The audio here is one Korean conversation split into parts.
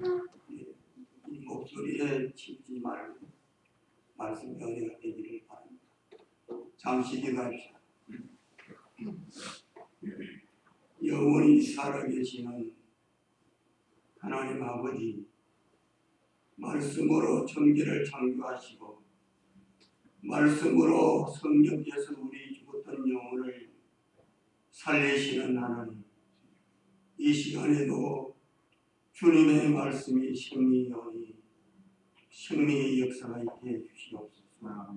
이 목소리에 치지 말고 말씀 은혜가 되기를 바랍니다. 잠시 기도합시다. 영원히 살아계시는 하나님 아버지, 말씀으로 천지를 창조하시고 말씀으로 성령께서 우리 죽었던 영혼을 살리시는 하나님, 이 시간에도 주님의 말씀이 생명이오니 생명의 역사가 있게 해주시옵소서.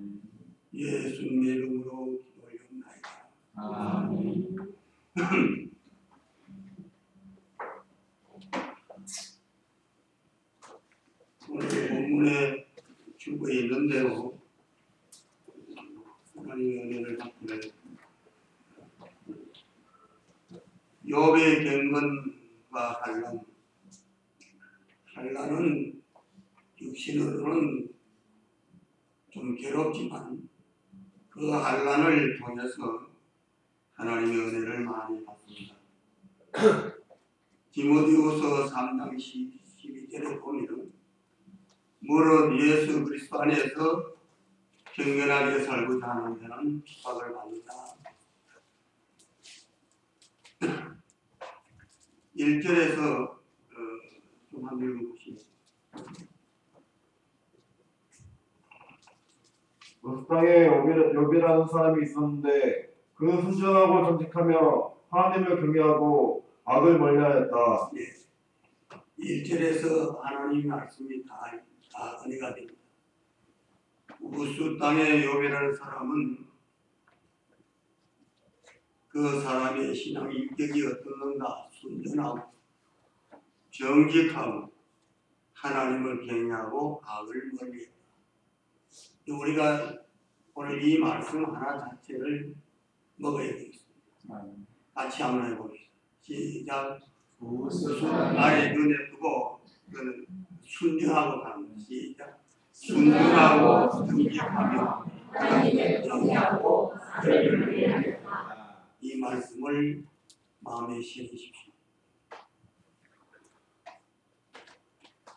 예수님의 이름으로 기도하옵나이다. 아멘. 오늘 본문에 주고 있는데요, 하나님의 은혜를 받기를 욥의 경건과 한란은 육신으로는 좀 괴롭지만 그 한란을 통해서 하나님의 은혜를 많이 받습니다. 디모데후서 3장 12절에 보면 무릇 예수 그리스도 안에서 경건하게 살고자 하는 자는 핍박을 받는다. 1절에서 좀 한번 읽어보시죠. 그 땅에 욥이라는 사람이 있었는데 그는 순전하고 정직하며 하나님을 경외하고 악을 멀리하였다. 네. 1절에서 하나님의 말씀이 다 은혜가 됩니다. 우스 땅의 욥이라는 사람은 그 사람의 신앙의 인격이 어떻는가? 순전하고 정직하고 하나님을 경외하고 악을 멀리했다. 우리가 오늘 이 말씀 하나 자체를 먹어야 되겠습니다. 같이 한번 해봅시다. 시작. 아래 눈에 두고 순종하고 가는 시작. 순종하고 정직하며 하나님을 경외하고 악을 멀리하였다. 이 말씀을 마음에 심으십시오.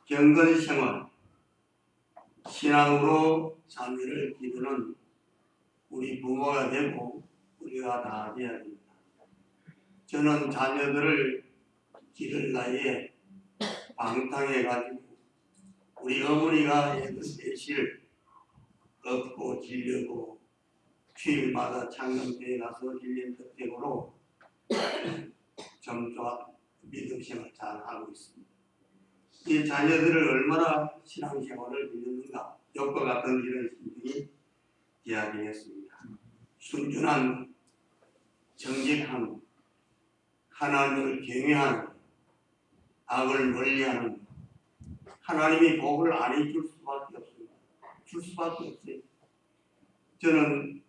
경건생활, 신앙으로 자녀를 기르는 우리 부모가 되고 우리가 다 되어야 됩니다. 저는 자녀들을 기를 나이에 방탕해가지고 우리 어머니가 애들 셋을 업고 질려고 주일마다 창경대에 가서 질린 덕택으로 점조와 믿음생활 잘 하고 있습니다. 이 자녀들을 얼마나 신앙생활을 믿는가, 욥과 같은 이런 심정이 되어야 되겠습니다. 순전한, 정직한, 하나님을 경외하는, 악을 멀리하는, 하나님이 복을 안 해줄 수밖에 없습니다. 줄 수밖에 없어요. 저는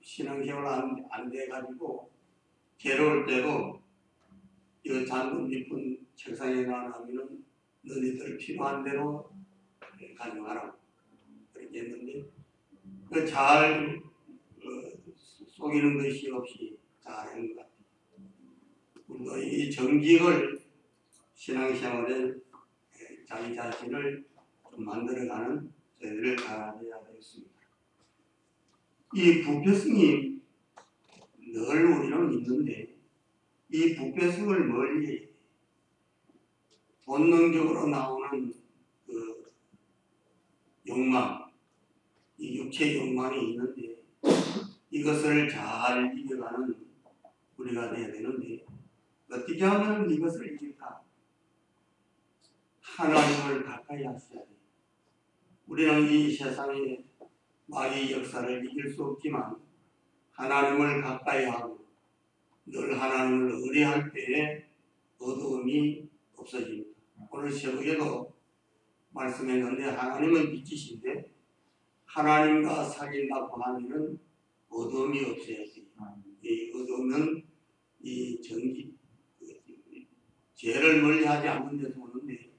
신앙생활 안 돼가지고 괴로울 때도 이 잔돈 깊은 책상에 놔놓으면 너희들 필요한 대로 가져가라고 그렇게 했는데 잘 속이는 것이 없이 잘한 것 같아요. 우리가 이 정직을 신앙생활에 자기 자신을 좀 만들어가는 저희들을 가져야 되겠습니다. 이 부패성이 늘 우리는 있는데 이 부패성을 멀리 본능적으로 나오는 그 욕망, 이 육체 욕망이 있는데 이것을 잘 이겨가는 우리가 되어야 되는데 어떻게 하면 이것을 이길까? 하나님을 가까이 하셔야 돼요. 우리는 이 세상에 마귀의 역사를 이길 수 없지만 하나님을 가까이 하고 늘 하나님을 의뢰할 때에 어두움이 없어집니다. 오늘 새벽에도 말씀했는데 하나님은 빛이신데 하나님과 사귄다고 하면은 어두움이 없어야지. 이 어두움은 이 죄를 멀리하지 않는 데서 오는데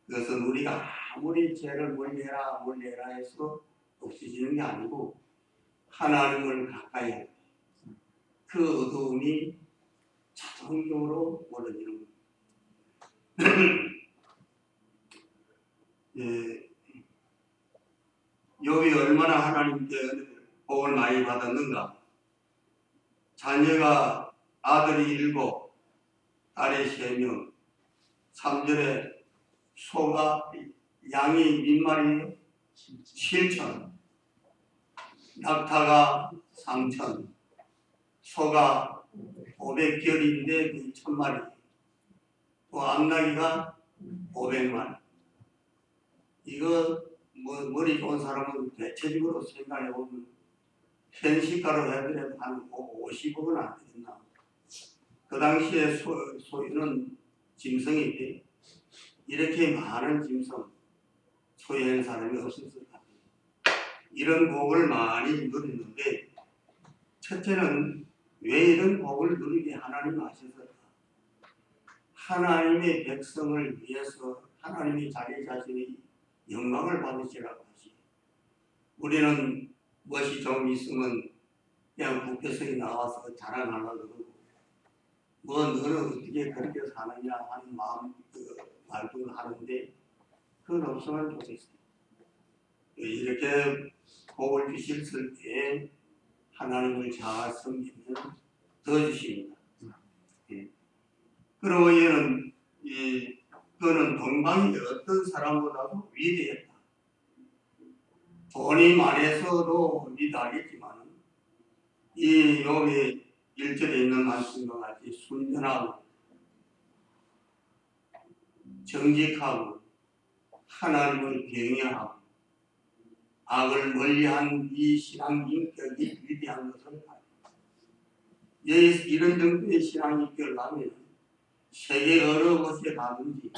그것은 우리가 아무리 죄를 멀리해라 해서 없어지는 게 아니고 하나님을 가까이 할 때 그 어두움이 자동적으로 멀어지는 겁니다. 예, 욥이 얼마나 하나님께 복을 많이 받았는가. 자녀가 아들이 7, 딸이 3명, 3절에 소가 양이 몇 마리예요? 7천, 낙타가 3천, 소가 500결인데 그 1000마리, 또 암나기가 500마리. 이거 뭐 머리 좋은 사람은 대체적으로 생각해 보면 현시가로 해도 한 50억은 안 되겠나. 그 당시에 소유는 짐승인데 이렇게 많은 짐승 소유하는 사람이 없었을 것 같아요. 이런 복을 많이 누렸는데, 첫째는 왜 이런 복을 누리게 하나님 하셨을까? 하나님의 백성을 위해서 하나님이 자기 자신의 영광을 받으시라고 하시. 우리는 무엇이 좀 있으면 그냥 국회성이 나와서 자랑하려고 그러고, 뭐 너는 어떻게 그렇게 사느냐 하는 마음 말도 하는데, 그건 없으면 좋겠어요. 이렇게 복을 주실 때 하나님을 잘 섬기면 더 주십니다. 예. 그리고 얘는 그는 동방이 어떤 사람보다도 위대했다. 돈이 많아서도 위대하겠지만 이 욥의 1절에 있는 말씀과 같이 순전하고 정직하고 하나님을 경외하고 악을 멀리한 이 신앙 인격이 위대한 것을 봐요. 이런 정도의 신앙 인격을 하면 세계 어느 곳에 가든지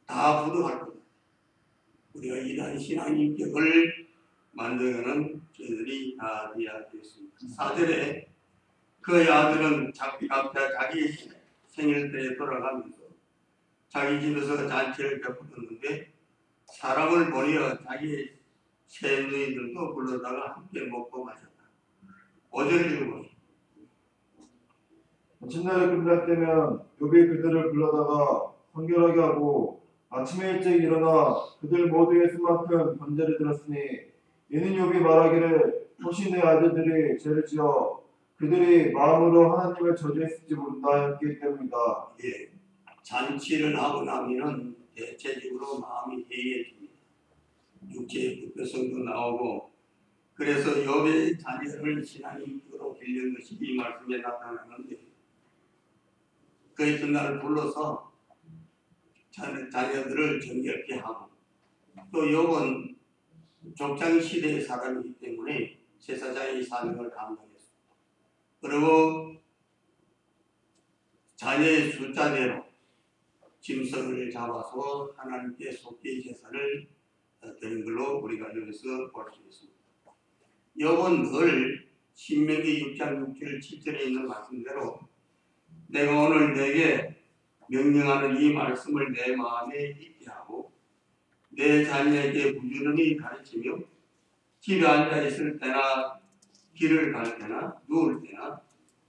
다 부도할 겁니다. 우리가 이러한 신앙 인격을 만들어가는 저희들이 다 되어야 되겠습니다. 4절에 그 아들은 자기 생일 때 돌아가면서 자기 집에서 잔치를 베풀었는데 사람을 보내어 자기 새누이들도 불러다가 함께 먹고 마셨다. 5절 읽어보시죠. 마침날이 끝날 때면 욥이 그들을 불러다가 성결하게 하고 아침에 일찍 일어나 그들 모두의 수만큼 번제를 드렸으니, 이는 욥이 말하기를 혹시 내 아들들이 죄를 지어 그들이 마음으로 하나님을 저주했을지 모른다 했기 때문이다. 예, 잔치를 하고 나면은 대체적으로 마음이 해이해집니다. 육체의 불편성도 나오고, 그래서 욥의 자녀를 신앙인으로 길른 것이 이 말씀에 나타나는데, 그 이튿날 불러서 자녀들을 정결케 하고, 또 욥은 족장 시대의 사람이기 때문에 제사장의 사명을 감당했습니다. 그리고 자녀의 숫자대로 짐승을 잡아서 하나님께 속죄 제사를 드린 걸로 우리가 여기서 볼 수 있습니다. 욥은 늘 신명기 6장 6절 7절에 있는 말씀대로 내가 오늘 내게 명령하는 이 말씀을 내 마음에 있게 하고 내 자녀에게 부지런히 가르치며 집에 앉아 있을 때나 길을 갈 때나 누울 때나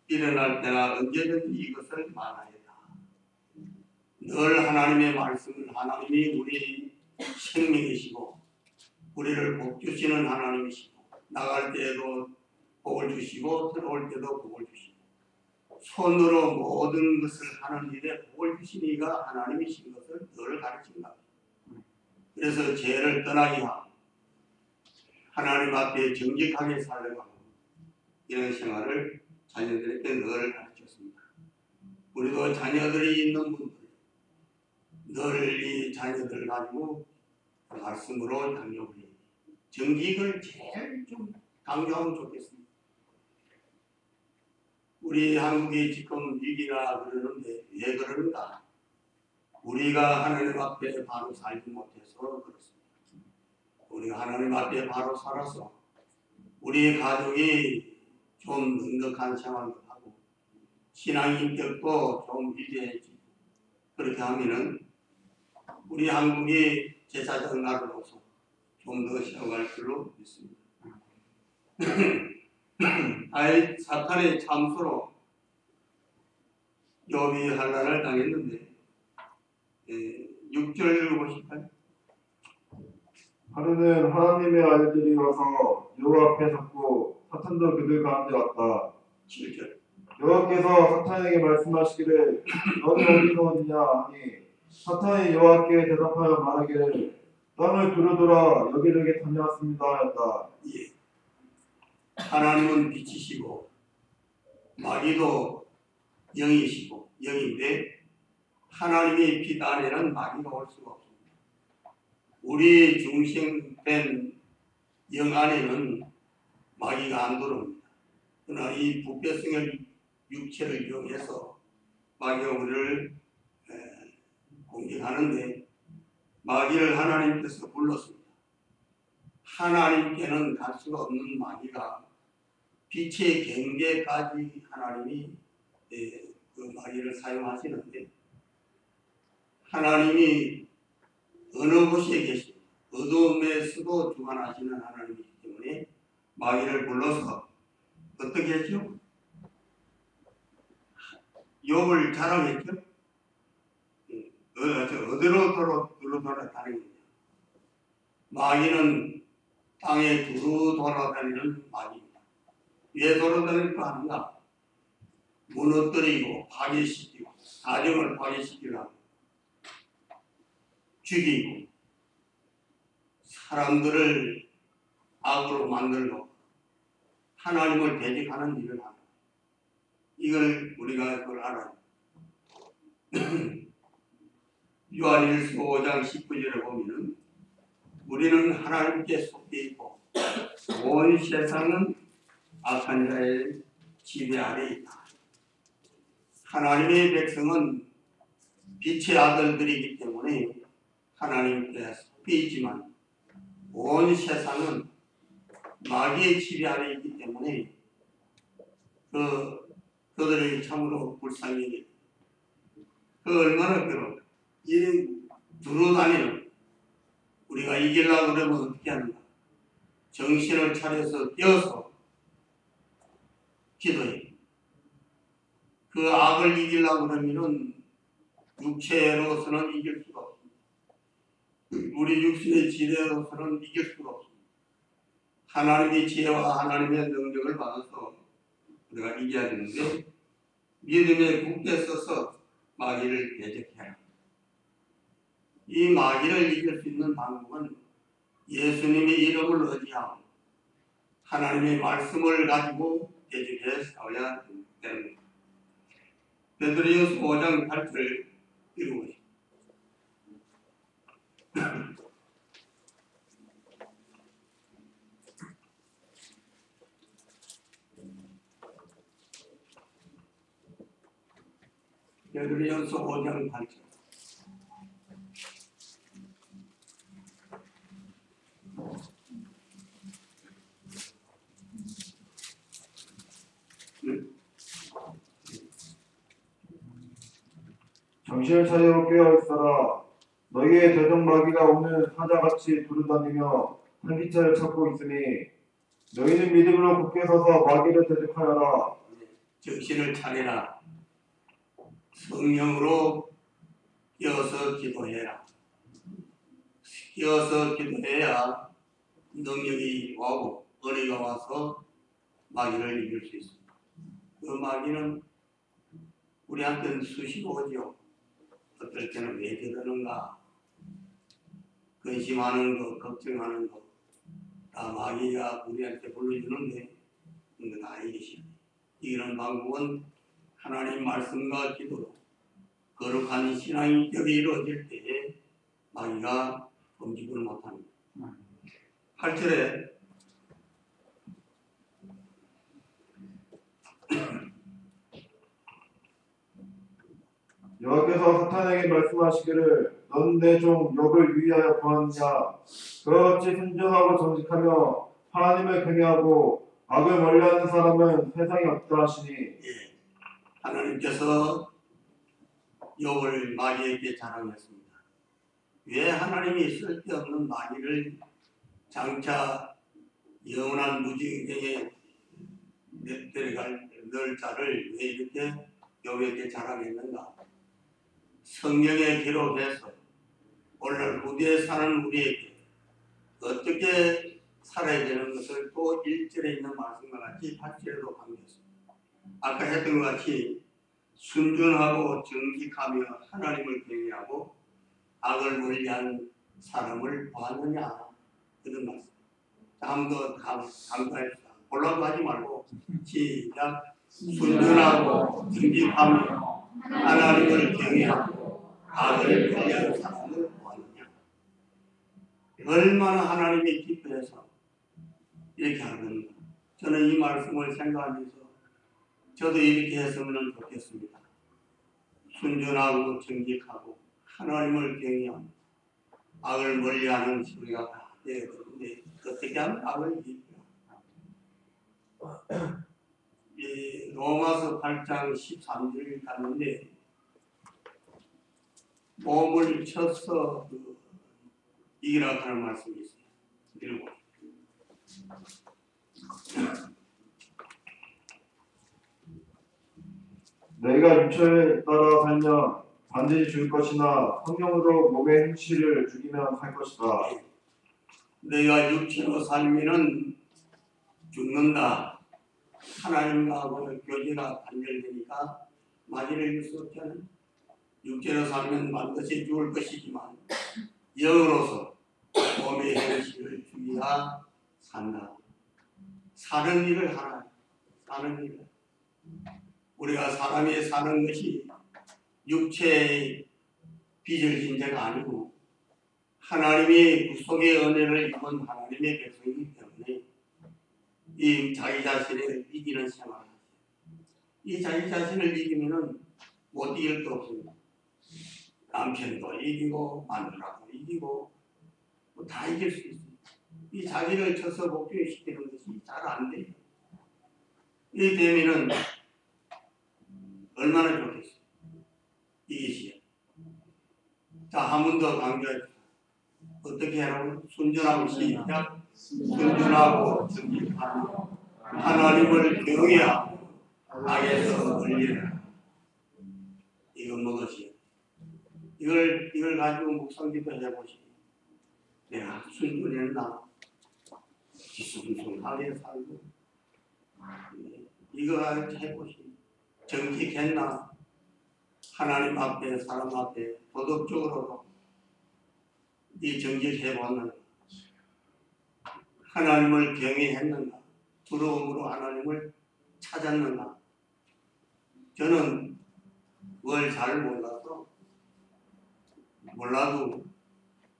일어날 때나 언제든지 이것을 말하였다. 늘 하나님의 말씀을, 하나님이 우리 생명이시고 우리를 복 주시는 하나님이시고 나갈 때에도 복을 주시고 들어올 때도 복을 주시고 손으로 모든 것을 하는 일에 복을 주신 이가 하나님이신 것을 늘 가르친다. 그래서 죄를 떠나게 하고 하나님 앞에 정직하게 살려고 하고 이런 생활을 자녀들에게 늘 가르쳤습니다. 우리도 자녀들이 있는 분들 늘 이 자녀들 가지고 말씀으로 양육을 해야 돼요. 정직을 제일 좀 강조하면 좋겠습니다. 우리 한국이 지금 위기라 그러는데 왜 그러는가? 우리가 하나님 앞에 바로 살지 못해서 그렇습니다. 우리가 하나님 앞에 바로 살아서 우리 가족이 좀 넉넉한 생활도 하고 신앙 인격도 좀 위대해지고 그렇게 하면은 우리 한국이 제사장 나라로서 좀 더 세워갈 줄로 믿습니다. 사탄의 참소로 욥이 환난을 당했는데 6절 보실까요? 하루는 하나님의 아들들이 와서 여호와 앞에 섰고 사탄도 그들 가운데 왔다. 7절. 여호와께서 사탄에게 말씀하시기를 너는 어디서 오느냐 하니 사탄이 여호와께 대답하여 말하기를 땅을 두루돌아 여기저기 다녀왔습니다 하였다. 예. 하나님은 빛이시고 마귀도 영이시고 영인데 하나님의 빛 안에는 마귀가 올 수가 없습니다. 우리 중심된 영 안에는 마귀가 안 들어옵니다. 그러나 이 부패성의 육체를 이용해서 마귀가 우리를 공격하는데 마귀를 하나님께서 불렀습니다. 하나님께는 갈 수가 없는 마귀가 빛의 경계까지 하나님이 그 마귀를 사용하시는데 하나님이 어느 곳에 계십니까? 어둠에서도 주관하시는 하나님이기 때문에 마귀를 불러서 어떻게 했죠? 욥을 자랑했죠? 어디로 돌아다니느냐? 마귀는 땅에 두루 돌아다니는 마귀입니다. 왜 돌아다닐까 하는가? 무너뜨리고 파괴시키고 가정을 파괴시키려고 죽이고 사람들을 악으로 만들고 하나님을 대적하는 일을 합니다. 이걸 우리가 그걸 알아요. 요한일서 5장 19절에 보면은 우리는 하나님께 속해 있고 온 세상은 악한 자의 지배 아래 있다. 하나님의 백성은 빛의 아들들이기 때문에 하나님께 속해 있지만 온 세상은 마귀의 지배 아래 있기 때문에 그들이 참으로 불쌍히 얼마나 괴로워. 이 두루다니는 우리가 이기려고 그러면 어떻게 하는가? 정신을 차려서 깨어서 기도해. 그 악을 이기려고 그러면은 육체로서는 이길 수가 없습니다. 우리 육신의 지혜로서는 이길 수가 없습니다. 하나님의 지혜와 하나님의 능력을 받아서 우리가 이겨야 되는데 믿음에 굳게 서서 마귀를 대적해라. 이 마귀를 이길 수 있는 방법은 예수님의 이름을 의지하고 하나님의 말씀을 가지고 대적해 싸워야 됩니다. 베드로전서 5장 8절 읽어보십시오. 베드로전서 5장 8절. 정신을 차리고 깨어있어라. 너희의 대적 마귀가 오는 사자같이 두루다니며 한기차를 찾고 있으니 너희는 믿음으로 굳게 서서 마귀를 대적하여라. 정신을 차리라. 성령으로 깨어서 기도해라. 깨어서 기도해야 능력이 와고 은혜가 와서 마귀를 이길 수 있습니다. 그 마귀는 우리한테는 수시로 오죠. 어떨 때는 왜 저러는가? 근심하는 거, 걱정하는 거, 다 마귀가 우리한테 불러주는데 그거 다 이기시오. 이기는 방법은 하나님 말씀과 기도로 거룩한 신앙인격이 이루어질 때에 마귀가 범직을 못합니다. 8절에 여호와께서 사탄에게 말씀하시기를 너는 내 종 욥을 위하여 구하느냐. 그와 같이 순전하고 정직하며 하나님을 경외하고 악을 멀리하는 사람은 세상에 없다 하시니. 예, 하나님께서 욥을 마귀에게 자랑했습니다. 왜 하나님이 쓸데없는 마귀를 장차 영원한 무지경에 내려갈 널 자를 왜 이렇게 욥에게 자랑했는가? 성경에 기록해서 오늘 우리에 사는 우리에게 어떻게 살아야 되는 것을 또 1절에 있는 말씀과 같이 8절에도 강조했습니다. 아까 했던 것 같이 순전하고 정직하며 하나님을 경외하고 악을 멀리하는 사람을 보았느냐, 그런 말씀. 다음도 강조합시다. 보려고 하지 말고 시작. 순전하고 정직하며 하나님을 경외하고 악을 멀리하는 사람을 보았느냐. 얼마나 하나님이 기뻐해서 이렇게 하는가. 저는 이 말씀을 생각하면서 저도 이렇게 했으면 좋겠습니다. 순전하고 정직하고 하나님을 경외하고 악을 멀리하는 우리가 다 되어야 되는데 어떻게 하면 악을 이길까? 이 로마서 8장 13절 갔는데 몸을 쳐서 이기라고 하는 말씀이 있어요. 그리고 너희가 육체에 따라 살면 반드시 죽을 것이나 성령으로 몸의 행실을 죽이면 살 것이다. 너희가 육체로 살면은 죽는다. 하나님하고 교제가 단절되니까 마귀를 이길 수 없잖아요. 육체로 살면 반드시 죽을 것이지만 영으로서 몸의 행실을 죽이라 산다. 사는 일을 하라. 사는 일을. 우리가 사람이 사는 것이 육체의 빚을 진 자가 아니고 하나님의 구속의 은혜를 입은 하나님의 백성이기 때문에 이 자기 자신을 이기는 생활을 하죠. 이 자기 자신을 이기면은 못 이길 거 없습니다. 남편도 이기고 마누라도 이기고 뭐 다 이길 수 있습니다. 이 자기를 쳐서 복종시키는 것이 잘 안 돼요. 이렇게 되면은 얼마나 좋겠어요. 이기시오. 자, 한 번 더 강조해주세요. 어떻게 하라고? 순전하고 시작. 순전하고 정직하며 하나님을 경외하고 악에서 멀리하라. 이건 무엇이에요? 이걸 가지고 묵상기도 해보시오. 내가 순전했나? 기순순하게 살고 이거 해보시오. 정직했나? 하나님 앞에 사람 앞에 도덕적으로도 이 정직해보았는가? 하나님을 경외했는가? 두려움으로 하나님을 찾았는가? 저는 뭘 잘 몰라도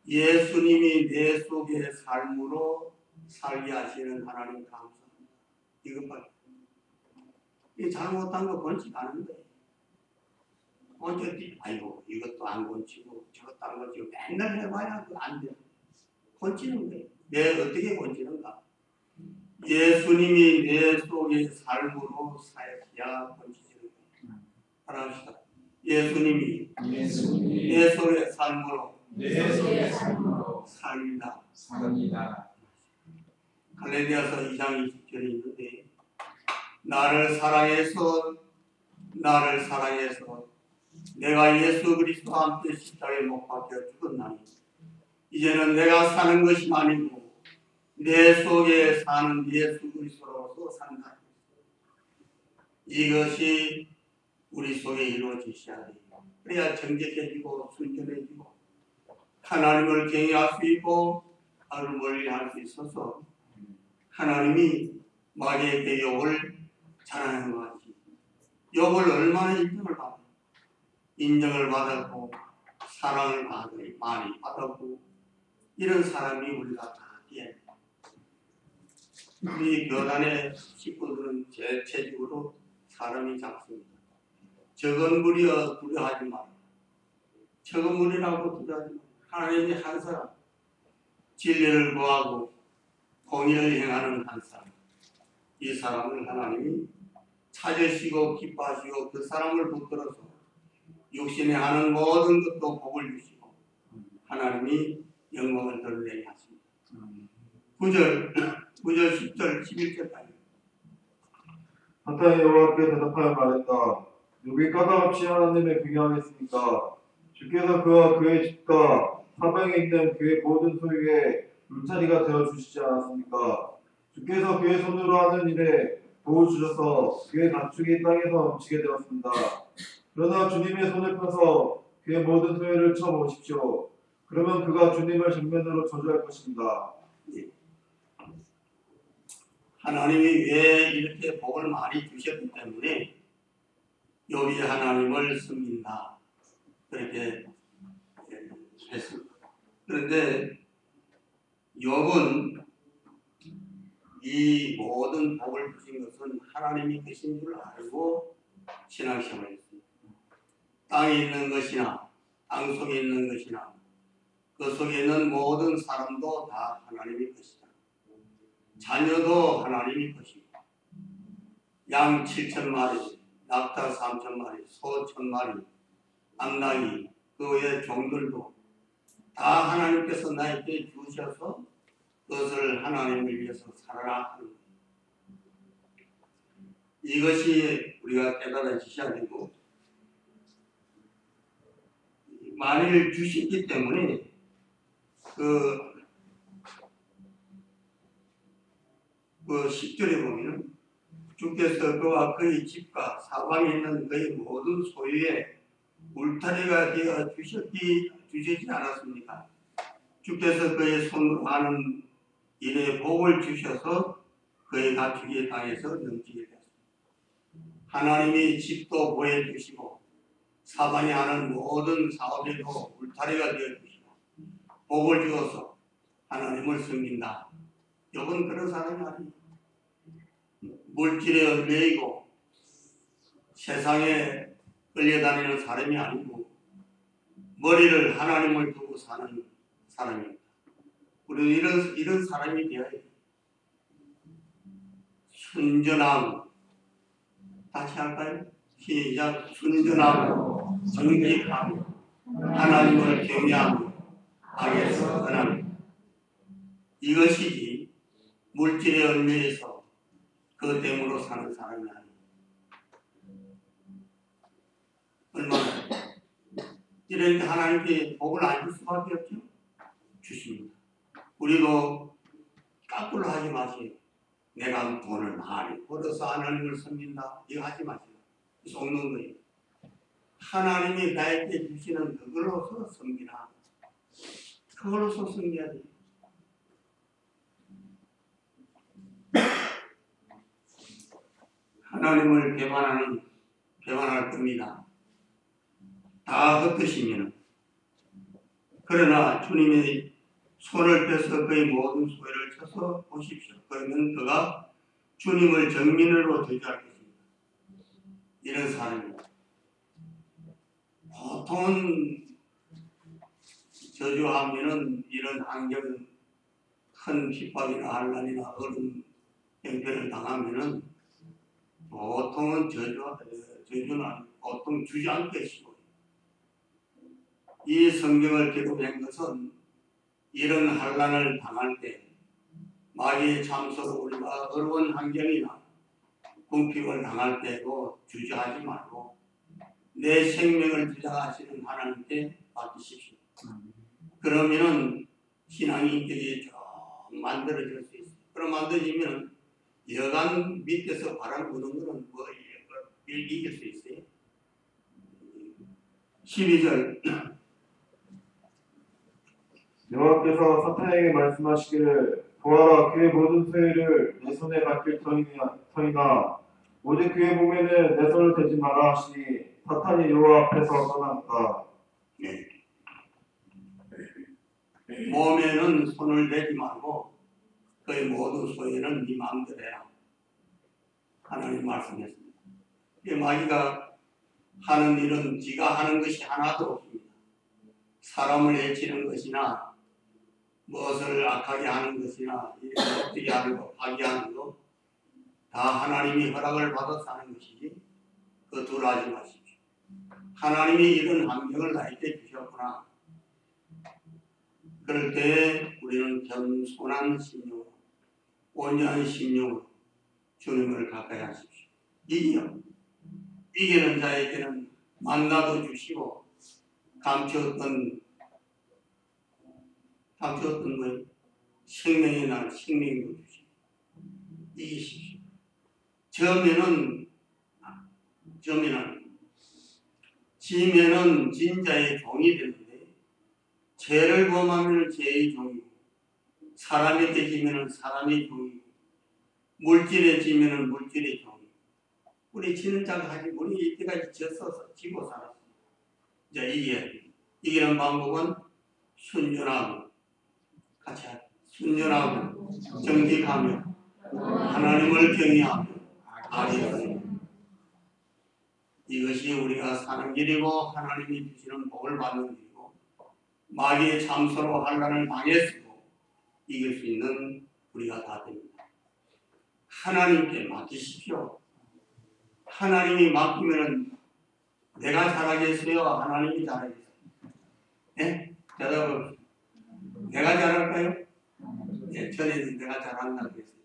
예수님이 내 속의 삶으로 살게 하시는 하나님 감사합니다. 이것밖에. 이 잘못한 거 건치 않은 거예요. 어차피 아이고 이것도 안 건치고 저것도 안 건치고 맨날 해봐야 안 돼. 건치는 거예요. 내가 어떻게 건치는가? 예수님이 내 속의 삶으로 살아야 건치시는 거예요. 따라합시다. 예수님이 내 속의 삶으로 살리다. 갈라디아서 2장 20절에 있는데 나를 사랑해서 내가 예수 그리스도와 함께 십자가에 못 박혀 죽었나니 이제는 내가 사는 것이 아니고 내 속에 사는 예수 그리스도로서 산다. 이것이 우리 속에 이루어지셔야 돼요. 그래야 정직해지고 순전해지고 하나님을 경외할 수 있고 악을 멀리할 수 있어서 하나님이 마귀에게 욥을 자랑하는 것 같이 욥을 얼마나 인정을 받았고 사랑을 많이 받았고 이런 사람이 우리가 다 돼야 돼요. 우리 교단의 식구들은 대체적으로 사람이 작습니다. 적은 무리여 두려워하지 마라. 적은 무리라고 두려워하지 마라. 하나님이 한 사람, 진리를 구하고 공의를 행하는 한 사람, 이 사람을 하나님이 찾으시고 기뻐하시고 그 사람을 붙들어서 육신에 하는 모든 것도 복을 주시고 하나님이 영광을 드러내게 하십니다. 9절, 10절, 11절까지. 사탄이 여호와께 대답하여 말했다. 욥이 까닭없이 하나님을 경외하겠습니까? 주께서 그와 그의 집과 사방에 있는 그의 모든 소유에 울타리가 되어 주시지 않았습니까? 주께서 그의 손으로 하는 일에 도와주셔서 그의 가축이 땅에서 넘치게 되었습니다. 그러나 주님의 손을 펴서 그의 모든 소유를 쳐보십시오. 그러면 그가 주님을 정면으로 저주할 것입니다. 하나님이 왜 이렇게 복을 많이 주셨기 때문에 욥이 하나님을 섬긴다 그렇게 했습니다. 그런데 욥은 이 모든 복을 주신 것은 하나님이 계신 줄 알고 신앙생활을 했습니다. 땅에 있는 것이나 땅 속에 있는 것이나 그 속에 있는 모든 사람도 다 하나님의 것이다. 자녀도 하나님의 것이고 양 7,000마리, 낙타 3,000마리, 소 1,000마리, 암나귀 그 외의 종들도 다 하나님께서 나에게 주셔서 그것을 하나님을 위해서 살아라 하는 거예요. 이것이 우리가 깨달아지셔야 되고 만일 주시기 때문에 그 10절에 보면 주께서 그와 그의 집과 사방에 있는 그의 모든 소유에 울타리가 되어 주시지 않았습니까? 주께서 그의 손으로 하는 일에 복을 주셔서 그의 가축이 땅에서 넘치게 되었습니다. 하나님이 집도 보여주시고 사방에 하는 모든 사업에도 울타리가 되어주시고 복을 주어서 하나님을 섬긴다. 욥은 그런 사람이 아닙니다. 물질에 얽매이고 세상에 끌려다니는 사람이 아니고 머리를 하나님을 두고 사는 사람입니다. 우리는 이런 사람이 되어야 돼요. 순전하고 다시 할까요? 시작. 순전하고 정직하고 하나님을 경외하고 악에서 떠나는 이것이지 물질에 얽매여서 그 됨으로 사는 사람이 아니에요. 얼마나 이런 하나님께 복을 안 줄 수밖에 없죠. 주십니다. 우리도 까불로 하지 마세요. 내가 돈을 많이 벌어서 하나님을 섬긴다. 이거 하지 마세요. 속는 거예요. 하나님이 나에게 주시는 그걸로서 섬기라. 그걸로서 섬겨야 돼요. 하나님을 배반할 겁니다. 다 흩으시면. 그러나 주님의 손을 펴서 그의 모든 소유를 쳐서 보십시오. 그러면 그가 주님을 정면으로 저주할 것입니다. 이런 사람입니다. 보통은 저주하면은 이런 환경 큰 핍박이나 환난이나 어려운 형편을 당하면은 보통은 저주는 보통 주지 않겠시고 이 성경을 기록한 것은 이런 환난을 당할 때 마귀의 참소로 우리가 어려운 환경이나 궁핍을 당할 때도 주저하지 말고 내 생명을 주장하시는 하나님께 맡기십시오. 그러면은 신앙의 인격이 좀 만들어질 수 있어요. 그럼 만들어지면 여간 밑에서 바람 부는 거는 뭐 이길 수 있어요. 12절 여호와께서 사탄에게 말씀하시기를 보아라 그의 모든 소유를 내 손에 맡길 터이나 오직 그의 몸에는 내 손을 대지 마라 하시니 사탄이 여호와 앞에서 떠났다. 네. 몸에는 손을 대지 말고 그의 모든 소유는 네 마음대로 해라. 하나님 말씀했습니다. 마귀가 하는 일은 지가 하는 것이 하나도 없습니다. 사람을 해치는 것이나 무엇을 악하게 하는 것이나 어떻게 하는 것, 파괴하는 것 다 하나님이 허락을 받아서 하는 것이지 그 둘 하지 마십시오. 하나님이 이런 환경을 나에게 주셨구나. 그럴 때 우리는 겸손한 심령으로 온전한 심령으로 주님을 가까이 하십시오. 이기는 자에게는 만나도 주시고 감추었던 뭐 생명의 날 생명도 주시고 이기십시오. 지면은 진자의 종이 되는데 죄를 범하면 죄의 종이고 사람에게 지면은 사람의 종이고 물질에 지면은 물질의 종이고 우리 지는 자가 하지 우리 이때까지 지고 살았어. 이제 이기는 방법은 순전하고 같이 하자. 순전하고 정직하며 하나님을 경외하며 아뢰어서 이것이 우리가 사는 길이고 하나님이 주시는 복을 받는 길이고 마귀의 참소로 환난을 당했으고 이길 수 있는 우리가 다 됩니다. 하나님께 맡기십시오. 하나님이 맡기면 내가 잘하겠어요? 하나님이 잘하겠어요? 네? 대답을 내가 잘할까요? 네, 전에는 내가 잘한다고 했어요.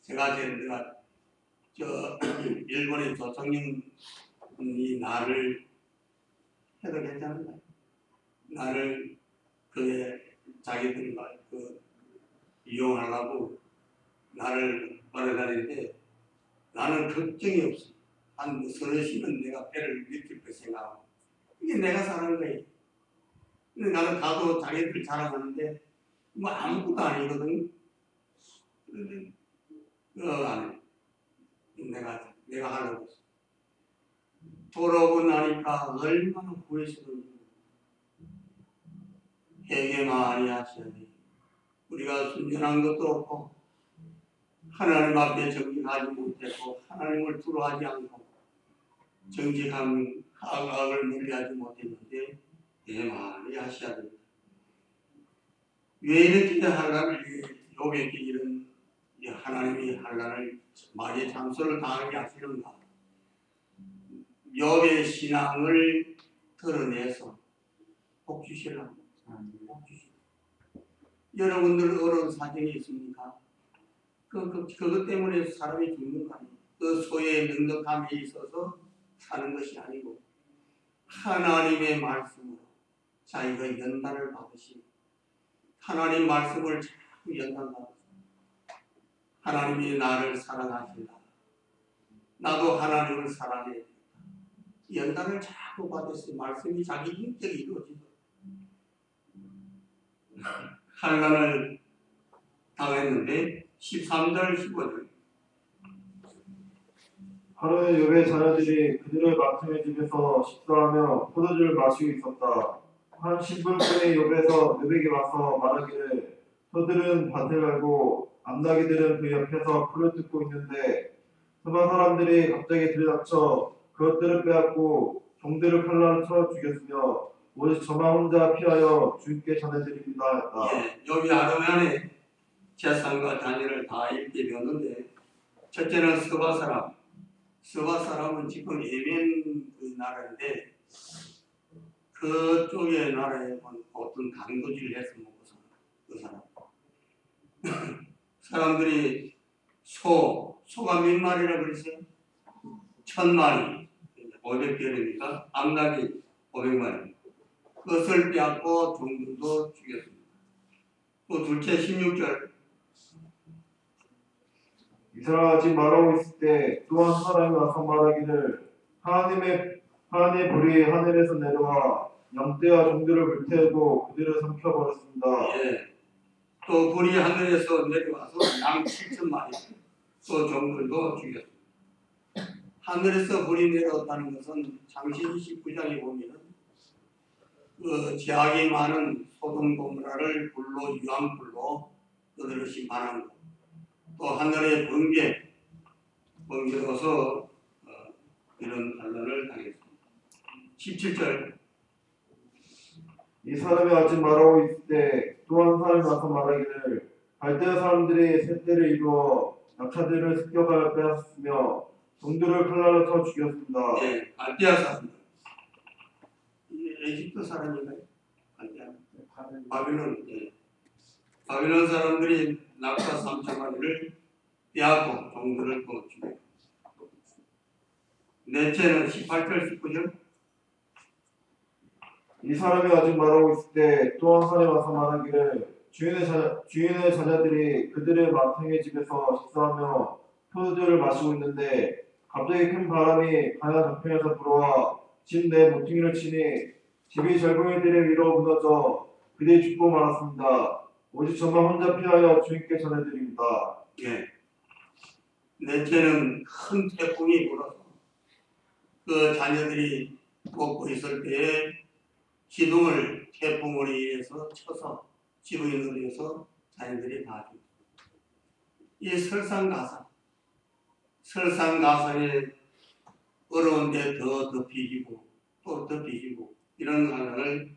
제가 일본의 조청님이 나를 해도 괜찮은가요? 나를 자기들이 이용하려고 나를 보내다니는데 나는 걱정이 없어. 한 서너 시면 내가 배를 일으킬 거 생각하고 이게 내가 사는 거예요. 근데 나는 가도 자기들 자랑하는데 뭐 아무것도 아니거든. 안 해. 내가 하려고 했어. 돌아오고 나니까 얼마나 후회스러운지. 회개 많이 하셔야 돼. 우리가 순전한 것도 없고 하나님 앞에 정직하지 못했고 하나님을 두려워하지 않고 정직한 악을 멀리하지 못했는데 회개 많이 하셔야 됩니다. 왜 이렇게 욥에게 이런 하나님이 환난을 마귀의 참소를 당하게 하시는가? 욥의 신앙을 드러내서 복 주시려고. 여러분들 어려운 사정이 있습니까? 그것 때문에 사람이 죽는 거 아니에요. 그 소의 능력함에 있어서 사는 것이 아니고 하나님의 말씀으로 자기가 연단을 받으시고 하나님 말씀을 자꾸 연단받으시고 하나님이 나를 사랑하신다. 나도 하나님을 사랑해. 연단을 자꾸 받았어요. 말씀이 자기 인격이 이루어지도록. 환난을 당했는데 13절 15절 하루는 욥의 자녀들이 그들의 마침의 집에서 식사하며 포도주를 마시고 있었다. 한 신분꾼이 욥에게 와서 말하기를 소들은 밭을 갈고 암나귀들은 그 옆에서 풀을 뜯고 있는데 서방 사람들이 갑자기 들이닥쳐 그것들을 빼앗고 종들을 칼날로 쳐 죽였으며 오직 저만 혼자 피하여 주님께 전해드립니다 하였다. 예, 욥이 하루 만에 재산과 자녀를 다 잃게 되었는데 첫째는 서바 사람은 지금 예멘 그 나라인데 그쪽의 나라에 어떤 강도질을 해서 먹고 사는 그 사람. 사람들이 소가 몇 마리라 그랬어요? 1000마리, 500개니까 암나귀 500마리. 그것을 빼앗고 종들도 죽였습니다. 또 둘째 16절 이스라엘이 말하고 있을 때 또 한 사람이 와서 말하기를 하나님의 불이 하늘에서 내려와 양떼와 종들을 불태우고 그들을 삼켜버렸습니다. 예. 또 불이 하늘에서 내려와서 양 7,000마리 또 종들도 죽였습니다. 하늘에서 불이 내려왔다는 것은 창세기 19장에 보면 그 죄악이 많은 소돔 고모라를 유황불로 그들을 심판한 것. 또 하늘의 번개로서 이런 환난을 당했습니다. 17절 이 사람이 아직 말하고 있을 때 또 한 사람이 와서 말하기를 갈대아 사람들이 셋대를 이루어 약차들을 습격하여 빼앗으며 종들을 칼날로 쳐 죽였습니다. 예, 갈대아 사람들. 에집트 사람인가요? 갈대아. 바빌론. 예. 바빌론 사람들이 낙타 3,000마리를 빼앗고 종들을 또 죽였습니다. 넷째는 18절 19절. 이 사람이 아직 말하고 있을 때 또 한 사람이 와서 말하기를 주인의 자녀들이 그들의 마탱의 집에서 식사하며 포도주를 마시고 있는데 갑자기 큰 바람이 가야 저편에서 불어와 집 내 모퉁이를 치니 집이 절붕이들의 위로 무너져 그들이 죽고 말았습니다. 오직 저만 혼자 피하여 주인께 전해드립니다. 예. 넷째는 큰 태풍이 불어서 그 자녀들이 먹고 있을 때에 기둥을 태풍으로 인해서 쳐서 지붕으로 인해서 자녀들이 다 죽고, 이 설상가상에 어려운데 더 덮이고 또 덮이고 이런 상황을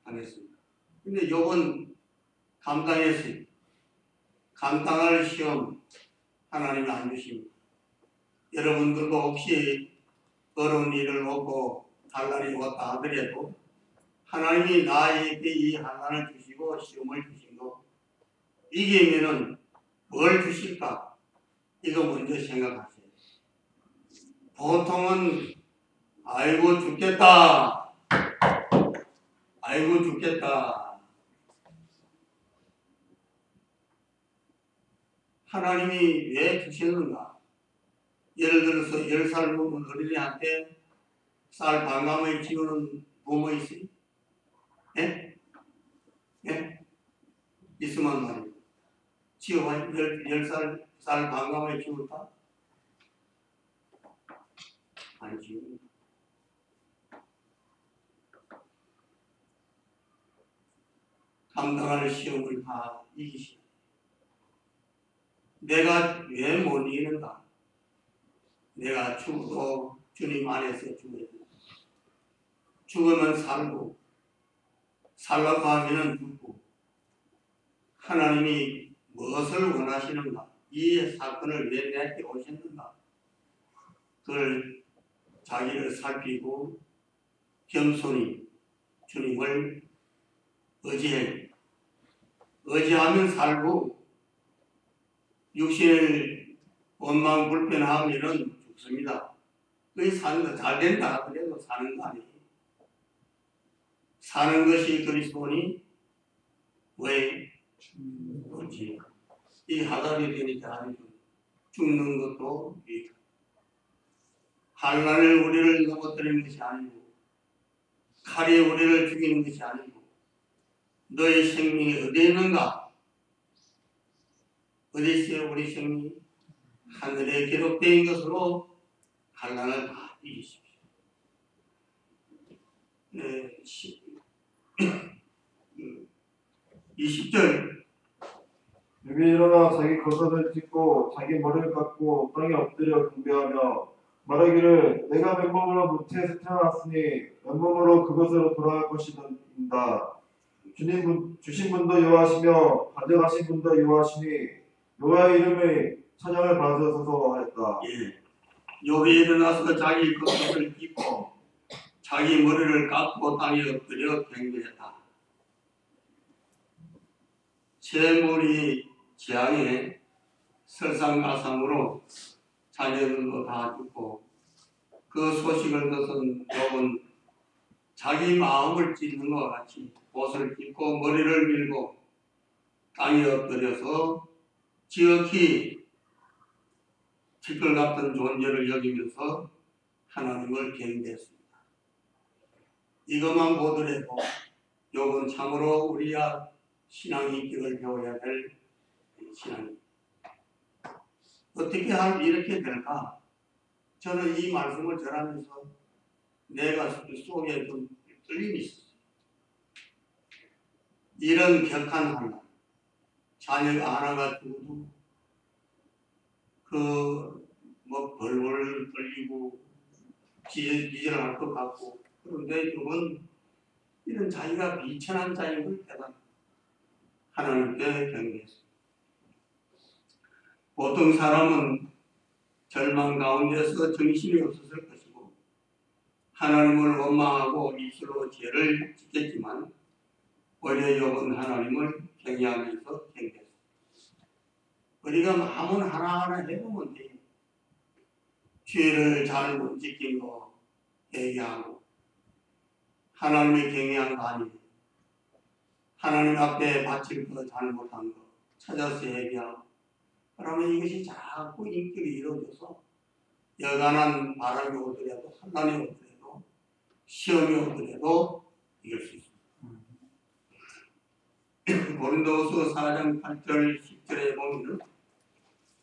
당했습니다. 근데 요번 감당했어요. 감당할 시험 하나님이 안 주십니다. 여러분들도 혹시 어려운 일을 놓고 환난이 왔다 하더라도 하나님이 나에게 이 환난을 주시고 시험을 주신 거 이기면은 뭘 주실까? 이거 먼저 생각하세요. 보통은 아이고 죽겠다. 아이고 죽겠다. 하나님이 왜 주시는가? 예를 들어서 10살 먹은 어린이한테 쌀 반감을 지우는 부모 있어요? 예? 예? 있으면 말이에요. 지워봐. 10살 쌀 반감을 지울까? 안 지웁니다. 감당할 시험을 다 이기시오. 내가 왜 못 이기는가? 내가 죽어도 주님 안에서 죽어야 돼. 죽으면 살고, 살라고 하면은 죽고, 하나님이 무엇을 원하시는가? 이 사건을 왜 내게 오셨는가? 그걸 자기를 살피고 겸손히 주님을 의지해. 의지하면 살고, 육신을 원망 불편하면은 죽습니다. 그게 사는 거 잘 된다 그래도 사는 거 아니에요. 사는 것이 그리스도니 왜 뭐지? 이 하달이 되니까 아니죠. 죽는 것도 유익. 환난을 우리를 넘어뜨리는 것이 아니고 칼이 우리를 죽이는 것이 아니고 너의 생명이 어디에 있는가? 어디 있어요? 우리 생명이 하늘에 기록된 것으로 환난을 다 이기십시오. 네, 20절. 여기 일어나 자기 겉옷을 찢고 자기 머리를 깎고 땅에 엎드려 경배하며 말하기를 내가 맨몸으로 무태에서 태어났으니 맨몸으로 그것으로 돌아갈 것이다. 주신 분도 여호와시며 가져가신 분도 여호와시니 여호와의 이름의 찬양을 받으소서 하였다. 예. 욥이 일어나서 자기 겉옷을 찢고 자기 머리를 깎고 땅에 엎드려 경배했다. 재물이 재앙에 설상가상으로 자녀들도 다 죽고 그 소식을 듣은 욥은 자기 마음을 찢는 것 같이 옷을 찢고 머리를 밀고 땅에 엎드려서 지극히 티끌 같은 존재를 여기면서 하나님을 경배했습니다. 이것만 보더라도 욥은 참으로 우리가 신앙 인격을 배워야 될 신앙입니다. 어떻게 하면 이렇게 될까? 저는 이 말씀을 전하면서 내가 속에 좀 떨림이 있었어요. 이런 격한 환난, 자녀가 하나가 죽어도 벌벌 떨리고 기절할 것 같고, 그런데 욥은 이런 자기가 비천한 자인 걸 깨닫고 하나님께 경배했습니다. 보통 사람은 절망 가운데서 정신이 없었을 것이고 하나님을 원망하고 입술로 죄를 짓겠지만 오히려 욥은 하나님을 경외하면서 경배했습니다. 우리가 마음은 하나하나 해보면 돼요. 죄를 잘못 지킨 거 얘기하고 하나님의 경외한 거 아니에요. 하나님 앞에 바칠 거 잘못한 거 찾아서 얘기하고 그러면 이것이 자꾸 인격이 이루어져서 여간한 바람이 오더라도 환난이 오더라도 시험이 오더라도 이길 수 있습니다. 고린도후서 4장 8절 10절에 보면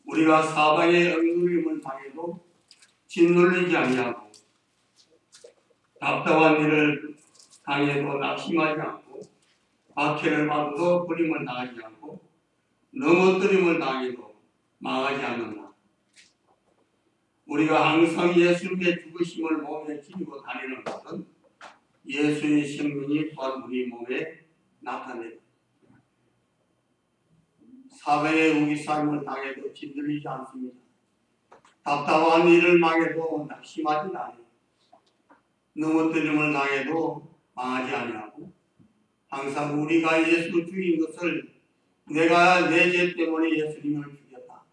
우리가 사방에 억눌림을 당해도 짓눌리지 아니하고 답답한 일을 당해도 낙심하지 않고 박해를 받아도 버림을 당하지 않고 넘어뜨림을 당해도 망하지 않는다. 우리가 항상 예수님의 죽으심을 몸에 지니고 다니는 것은 예수의 생명이 또한 우리 몸에 나타낸다. 사방에 우기싸움을 당해도 짓눌리지 않습니다. 답답한 일을 당해도 낙심하지 않아요. 넘어뜨림을 당해도 망하지 아니하고 항상 우리가 예수 죽인 것을 내가 내 죄 때문에 예수님을 죽였다.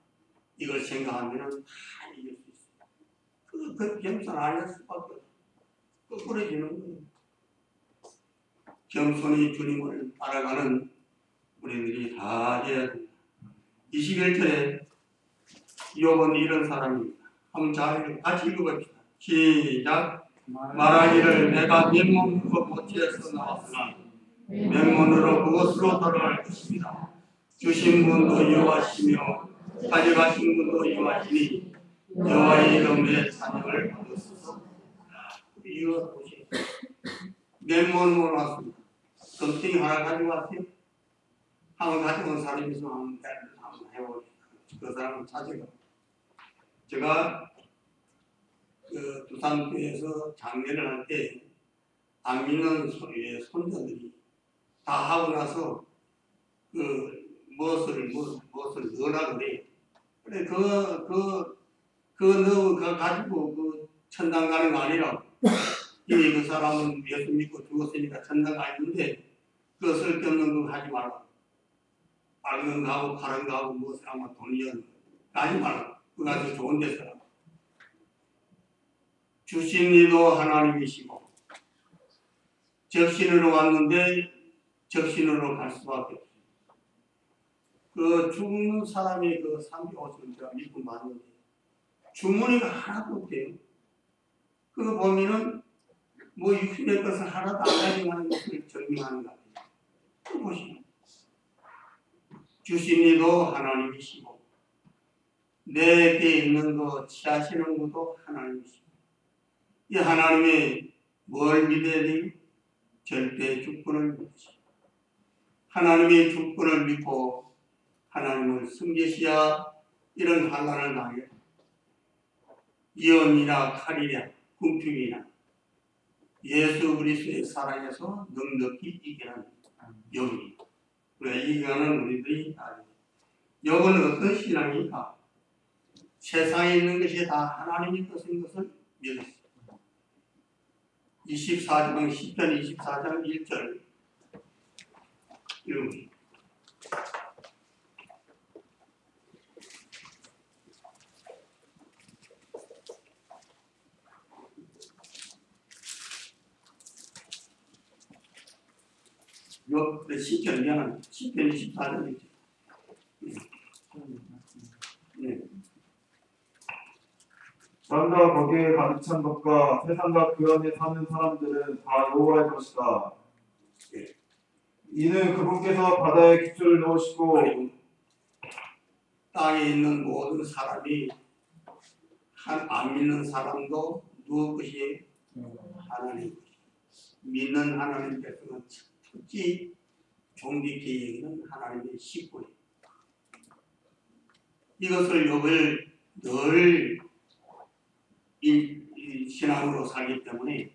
이걸 생각하면 다 이길 수 있어요. 그 겸손 안 할 수밖에 없어요. 거꾸러지는 거예요. 겸손히 주님을 따라가는 우리들이 다 해야 됩니다. 21절에 욥은 이런 사람입니다. 한번 잘 같이 읽어봅시다. 시작. 말하기를 내가 맨몸으로 모태에서 나왔으나 맨몸으로 그것으로 돌아갈 것입니다. 주신 분도 여호와시며 가져가신 분도 여호와시니 여호와의 이름의 찬양을 받으소서. 이거 보세요. 맨몸으로 왔습니다. something 하나 가지고 왔어요. 한번 가져온 사람이 있으면 한번 해보겠습니다. 그 사람은 찾아가. 제가 그 두산교회에서 장례를 할 때 안 믿는 손자들이 다 하고 나서 그 무엇을 넣으라 그래. 그래 그 가지고 그 천당 가는 거 아니라고. 이미 그 사람은 예수 믿고 죽었으니까 천당 가 있는데 그 쓸데없는 거 하지 말라. 빨간 거 하고 파란 거 하고 무엇을 하면 돈이었는데 하지 말라. 그거 아주 좋은 데서 주신 이도 하나님이시고 적신으로 왔는데 적신으로 갈 수밖에 없어요. 그 죽는 사람이 그 350을 제가 믿고 봤는데 주머니가 하나도 없대요. 그거 보면은 뭐 육신의 것을 하나도 안 가지고 하는 것을 증명하는 것 같아요. 그 보시죠. 주신 이도 하나님이시고 내게 있는 거 취하시는 것도 하나님이시고 이 하나님의 뭘 믿어야 돼요? 절대 주권을 믿으시고 하나님의 주권을 믿고 하나님을 숨기셔야 이런 환난을 당해 이언이나 칼이나 궁핍이나 예수 그리스도의 사랑에서 넉넉히 이기는 욥이. 그래 이기는 우리들이 아니에요. 욥은 어떤 신앙이니까 세상에 있는 것이 다 하나님의 것인 것을 믿었어요. 24장 10편 24장 1절 읽으십시오. 요 10편 미안합니다. 10편 24절 1절. 네. 땅과 거기에 가득 찬 것과 세상과 그 안에 사는 사람들은 다 여호와의 것이다. 예. 이는 그분께서 바다에 기초를 놓으시고 그리고 땅에 있는 모든 사람이 안 믿는 사람도 누구 것이에요? 하나님 것이에요. 믿는 하나님께서는 특히 종기케 여기는 하나님의 식구예요. 이것을 욥을 늘 신앙으로 살기 때문에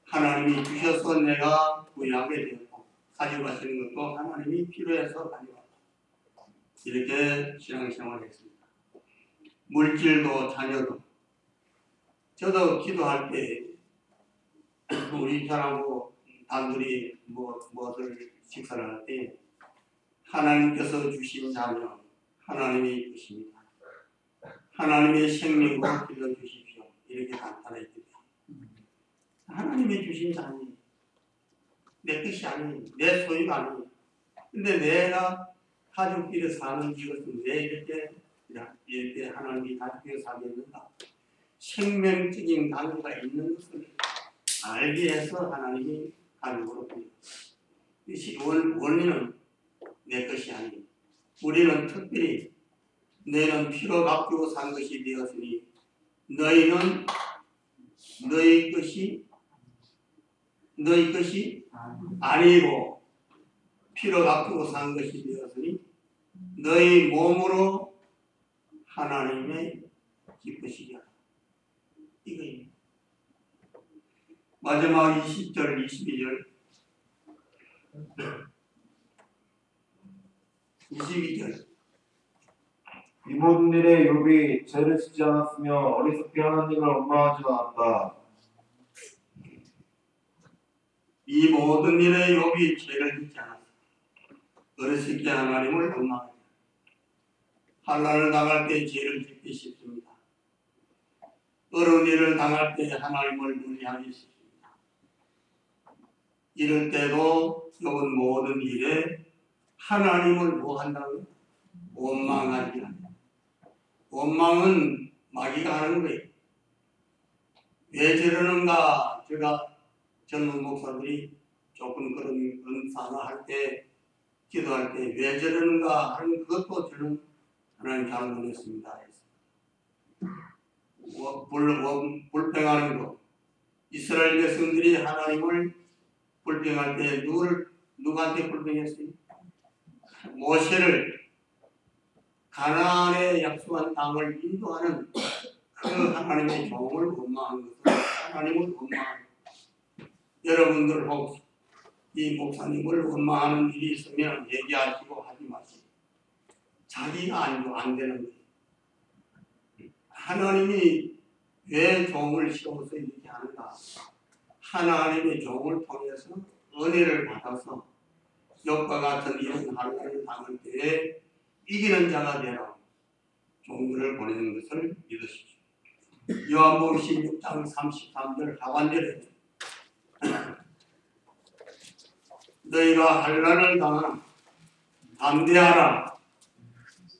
하나님이 주셔서 내가 구하게 되었고 가져가시는 것도 하나님이 필요해서 가져갔다. 이렇게 신앙생활을 했습니다. 물질도 자녀도 저도 기도할 때 우리 사람하고 단둘이 무엇을 식사를 할 때 하나님께서 주신 자녀 하나님이 주십니다. 하나님의 생명으로 빌려주십시오. 이렇게 간단했거든요. 하나님이 주신 자니 내 뜻이 아니, 내 소유가 아니. 근데 내가 가족끼리 사는 이것은 왜 이렇게 하나님이 가족끼리 살겠는가? 생명적인 관계가 있는 것을 알기 위해서 하나님이 가족으로 빌려주십시오. 원리는 내 것이 아니. 우리는 특별히 너희는 피로 값주고 산 것이 되었으니 너희는 너희 것이 아니고 피로 값주고 산 것이 되었으니 너희 몸으로 하나님의 기쁘시게 하라. 이거입니다. 마지막 20절 22절 22절 이 모든 일에 욥이 죄를 짓지 않았으며 어리석게 하나님을 원망하지 않았다. 이 모든 일에 욥이 죄를 짓지 않았다. 어리석게 하나님을 원망하지 않았다. 환난을 당할 때 죄를 짓기 쉽습니다. 어려운 일을 당할 때 하나님을 멀리하기 쉽습니다. 이럴 때도 욥은 모든 일에 하나님을 뭐 한다고요? 원망하지 않는다. 원망은 마귀가 하는 거예요. 왜 저러는가? 제가 젊은 목사들이 조금 그런 단어 할 때, 기도할 때 왜 저러는가 하는 그것도 저는 하나님 잘 모르겠습니다. 불평하는 것. 이스라엘 백성들이 하나님을 불평할 때 누구한테 불평했어요? 모세를 가나안에 약속한 땅을 인도하는 그 하나님의 종을 원망한 것은 하나님을 원망하는 것. 여러분들 혹시 이 목사님을 원망하는 일이 있으면 얘기하시고 하지 마시고 자기가 안 되는 거예요. 하나님이 왜 종을 세워서 이렇게 하는가? 하나님의 종을 통해서 은혜를 받아서 욥과 같은 이런 환난을 당할 때에 이기는 자가 되라 종들을 보내는 것을 믿으십시오. 요한복음 16장 33절 하반절에 너희가 환난을 당하나 담대하라.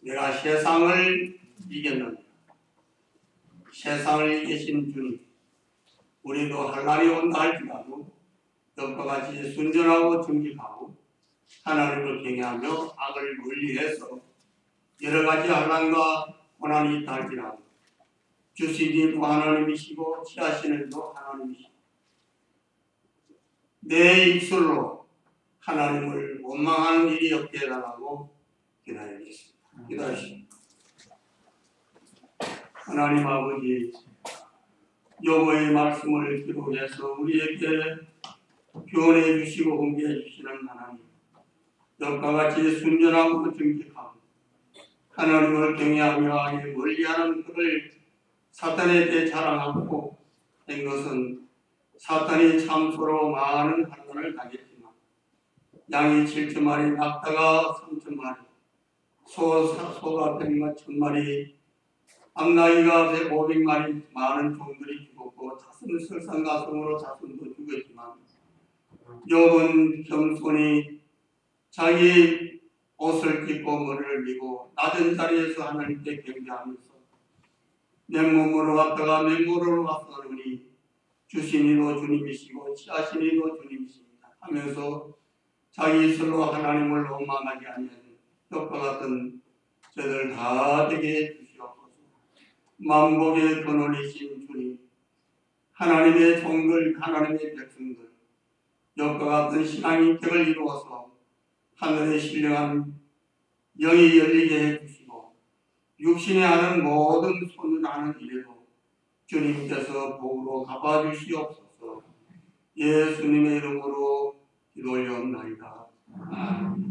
내가 세상을 이겼느니라. 세상을 이기신 주님, 우리도 환난이 온다 할지라도 욥과 같이 순전하고 정직하고 하나님을 경외하며 악을 멀리해서 여러 가지 환난과 고난이 있다 할지라도 주신 이도 하나님이시고 취하시는 이도 하나님이시고 내 입술로 하나님을 원망하는 일이 없게 해달라고 기도하겠습니다. 기도하십시오. 하나님 아버지, 욥의 말씀을 기록해서 우리에게 교훈해 주시고 공개해 주시는 하나님, 욥과 같이 순전하고 정직하고 하나님을 경외하며 악에 멀리하는 그를 사탄에게 자랑하고 된 것은 사탄이 참소로 많은 환난을 당했지만 양이 7,000마리, 낙타가 3,000마리, 소가 100,000마리, 암나귀가 500마리 많은 종들이 죽었고 자손 설상가성으로 자손도 죽었지만 욥은 겸손히 자기 옷을 찢고 머리를 미고 낮은 자리에서 하나님께 경배하면서 맨몸으로 왔다가 맨몸으로 왔으니 주신 이도 주님이시고 취하신 이도 주님이십니다 하면서 자기 스스로 하나님을 원망하지 아니하는 욥과 같은 저들 다 되게 해주시옵소서. 만복의 근원이신 주님, 하나님의 종들, 하나님의 백성들, 욥과 같은 신앙의 격을 이루어서 하늘의 신령한 영이 열리게 해주시고 육신에 하는 모든 손을 하는 일에도 주님께서 복으로 갚아주시옵소서. 예수님의 이름으로 기도 올려옵나이다. 아멘.